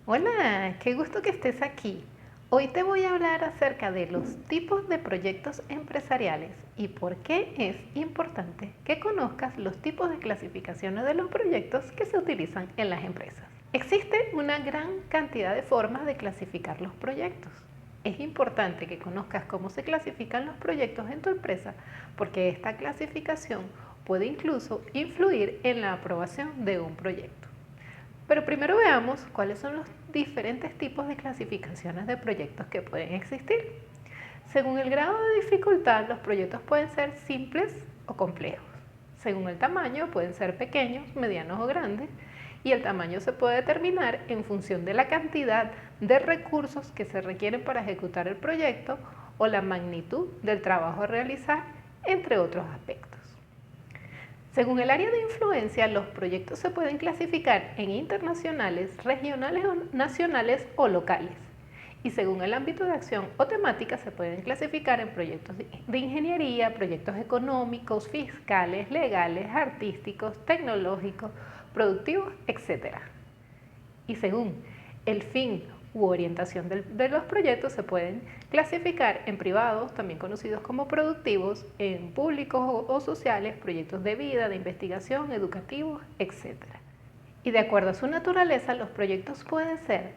Hola, qué gusto que estés aquí. Hoy te voy a hablar acerca de los tipos de proyectos empresariales y por qué es importante que conozcas los tipos de clasificaciones de los proyectos que se utilizan en las empresas. Existe una gran cantidad de formas de clasificar los proyectos. Es importante que conozcas cómo se clasifican los proyectos en tu empresa porque esta clasificación puede incluso influir en la aprobación de un proyecto. Pero primero veamos cuáles son los diferentes tipos de clasificaciones de proyectos que pueden existir. Según el grado de dificultad, los proyectos pueden ser simples o complejos. Según el tamaño, pueden ser pequeños, medianos o grandes. Y el tamaño se puede determinar en función de la cantidad de recursos que se requieren para ejecutar el proyecto o la magnitud del trabajo a realizar, entre otros aspectos. Según el área de influencia, los proyectos se pueden clasificar en internacionales, regionales, nacionales o locales. Y según el ámbito de acción o temática, se pueden clasificar en proyectos de ingeniería, proyectos económicos, fiscales, legales, artísticos, tecnológicos, productivos, etc. Y según el fin u orientación de los proyectos se pueden clasificar en privados, también conocidos como productivos, en públicos o sociales, proyectos de vida, de investigación, educativos, etc. Y de acuerdo a su naturaleza, los proyectos pueden ser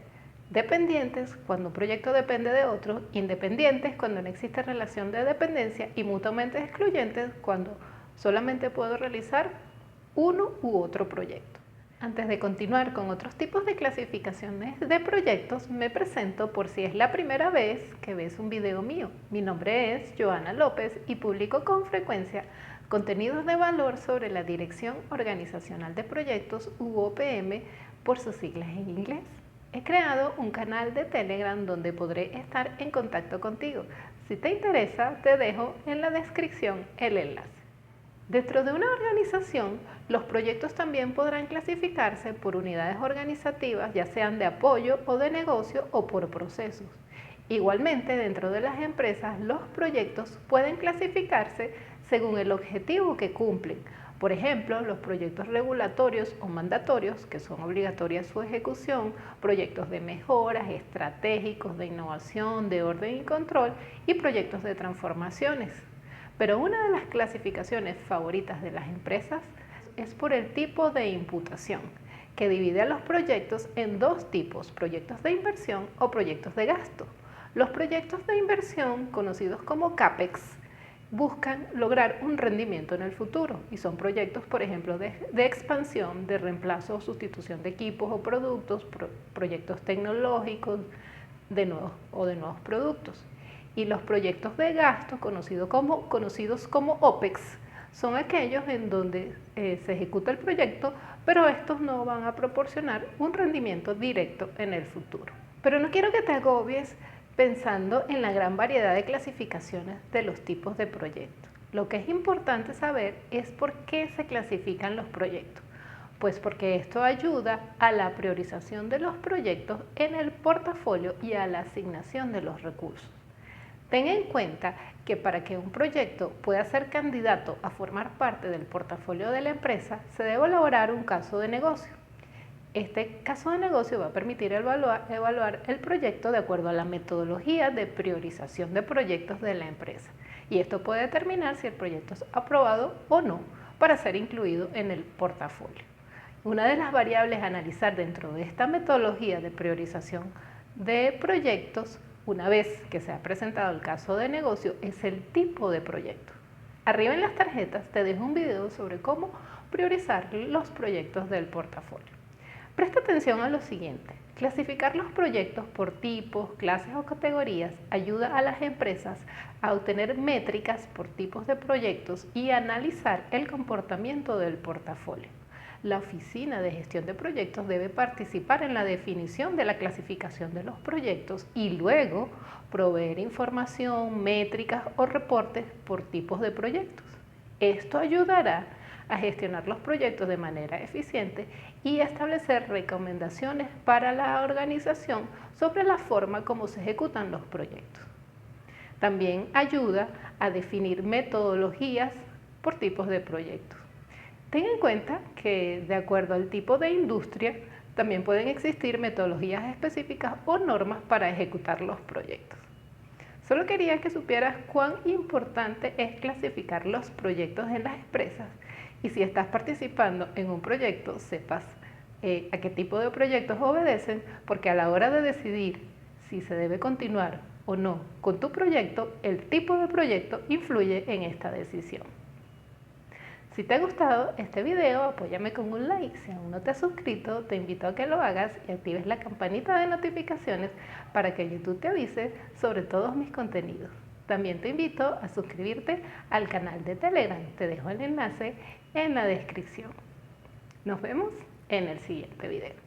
dependientes cuando un proyecto depende de otro, independientes cuando no existe relación de dependencia y mutuamente excluyentes cuando solamente puedo realizar uno u otro proyecto. Antes de continuar con otros tipos de clasificaciones de proyectos, me presento por si es la primera vez que ves un video mío. Mi nombre es Joana López y publico con frecuencia contenidos de valor sobre la Dirección Organizacional de Proyectos UOPM por sus siglas en inglés. He creado un canal de Telegram donde podré estar en contacto contigo. Si te interesa, te dejo en la descripción el enlace. Dentro de una organización, los proyectos también podrán clasificarse por unidades organizativas, ya sean de apoyo o de negocio o por procesos. Igualmente, dentro de las empresas, los proyectos pueden clasificarse según el objetivo que cumplen. Por ejemplo, los proyectos regulatorios o mandatorios, que son obligatorias su ejecución, proyectos de mejoras, estratégicos, de innovación, de orden y control, y proyectos de transformaciones. Pero una de las clasificaciones favoritas de las empresas es por el tipo de imputación, que divide a los proyectos en dos tipos, proyectos de inversión o proyectos de gasto. Los proyectos de inversión, conocidos como CAPEX, buscan lograr un rendimiento en el futuro y son proyectos, por ejemplo, de expansión, de reemplazo o sustitución de equipos o productos, proyectos tecnológicos de nuevos productos. Y los proyectos de gasto, conocidos como OPEX, son aquellos en donde se ejecuta el proyecto, pero estos no van a proporcionar un rendimiento directo en el futuro. Pero no quiero que te agobies pensando en la gran variedad de clasificaciones de los tipos de proyectos. Lo que es importante saber es por qué se clasifican los proyectos. Pues porque esto ayuda a la priorización de los proyectos en el portafolio y a la asignación de los recursos. Ten en cuenta que para que un proyecto pueda ser candidato a formar parte del portafolio de la empresa, se debe elaborar un caso de negocio. Este caso de negocio va a permitir evaluar el proyecto de acuerdo a la metodología de priorización de proyectos de la empresa. Y esto puede determinar si el proyecto es aprobado o no para ser incluido en el portafolio. Una de las variables a analizar dentro de esta metodología de priorización de proyectos, una vez que se ha presentado el caso de negocio, es el tipo de proyecto. Arriba en las tarjetas te dejo un video sobre cómo priorizar los proyectos del portafolio. Presta atención a lo siguiente. Clasificar los proyectos por tipos, clases o categorías ayuda a las empresas a obtener métricas por tipos de proyectos y analizar el comportamiento del portafolio. La Oficina de Gestión de Proyectos debe participar en la definición de la clasificación de los proyectos y luego proveer información, métricas o reportes por tipos de proyectos. Esto ayudará a gestionar los proyectos de manera eficiente y a establecer recomendaciones para la organización sobre la forma como se ejecutan los proyectos. También ayuda a definir metodologías por tipos de proyectos. Ten en cuenta que de acuerdo al tipo de industria, También pueden existir metodologías específicas o normas para ejecutar los proyectos. Solo quería que supieras cuán importante es clasificar los proyectos en las empresas y si estás participando en un proyecto, sepas a qué tipo de proyectos obedecen, porque a la hora de decidir si se debe continuar o no con tu proyecto, el tipo de proyecto influye en esta decisión. Si te ha gustado este video, apóyame con un like. Si aún no te has suscrito, te invito a que lo hagas y actives la campanita de notificaciones para que YouTube te avise sobre todos mis contenidos. También te invito a suscribirte al canal de Telegram. Te dejo el enlace en la descripción. Nos vemos en el siguiente video.